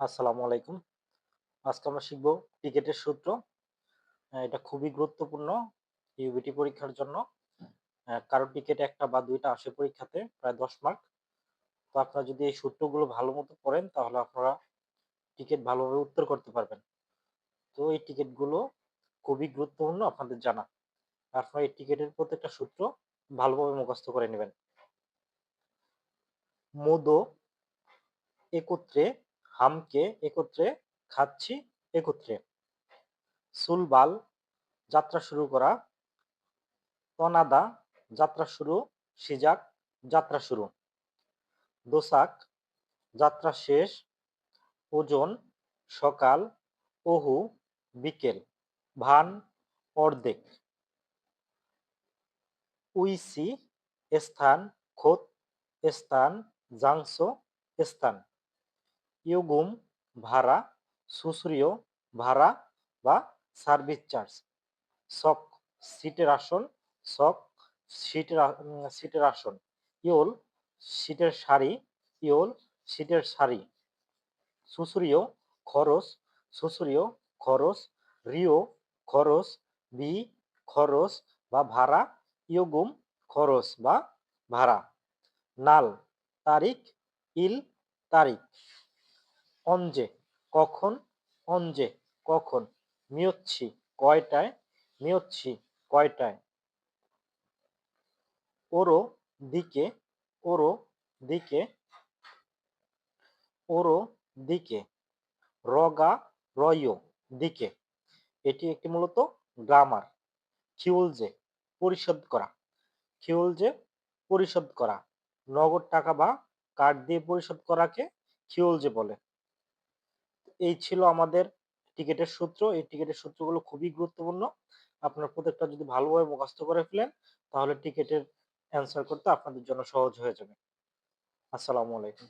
আসসালামু আলাইকুম। আজকে আমরা শিখব টিকেটের সূত্র। এটা খুবই গুরুত্বপূর্ণ ইউবিটি পরীক্ষার জন্য। কারো টিকেট ১ টা বা ২ টা আসে পরীক্ষাতে প্রায় ১০ মার্ক। তো আপনারা যদি এই সূত্রগুলো ভালোমতো পড়েন তাহলে আপনারা টিকেট ভালোভাবে উত্তর করতে পারবেন। তো এই টিকেটগুলো খুবই গুরুত্বপূর্ণ আপনাদের জানা। আপনারা এই টিকেটের প্রত্যেকটা সূত্র ভালোভাবে মুখস্থ করে নিবেন। মোদো একত্রে, হামকে একত্রে, খাচ্ছি একত্রে। সুলবাল যাত্রা শুরু করা, তনাদা যাত্রা শুরু, সিজাক যাত্রা শুরু, দোসাক যাত্রা শেষ, ওজন সকাল, ওহু বিকেল, ভান অর্ধেক, উইসি স্থান, খোদ স্থান, জাংসো স্থান, ইয়োগুম ভাড়া, সুশ্রীয় ভাড়া বা সার্ভিস চার্জ, সক সিটের আসন, সক সিটের আসন, ইওল সিটের সারি, ইওল সিটের সারি, সুসুরিয় খরচ, সুসুরিয় খরচ, রিও খরচ, বি খরচ বা ভাড়া, ইয়োগুম খরচ বা ভাড়া, নাল তারিখ, ইল তারিখ, অঞ্জে কখন, অঞ্জে কখন, মিয়চ্ছি কয়টায়, মিয়চ্ছি কয়টায়, ওরো দিকে, ওরো দিকে, ওরো দিকে, রগা রয়ো দিকে। এটি একটি মূলত গ্রামার। খিউলজে পরিশোধ করা, খিউলজে পরিশোধ করা, নগদ টাকা বা কার্ড দিয়ে পরিশোধ করাকে খিউলজে বলে। এই ছিল আমাদের টিকেটের সূত্র। এই টিকেটের সূত্রগুলো খুবই গুরুত্বপূর্ণ। আপনার প্রত্যেকটা যদি ভালোভাবে মুখস্থ করে ফেলেন তাহলে টিকেটের অ্যান্সার করতে আপনাদের জন্য সহজ হয়ে যাবে। আসসালামু আলাইকুম।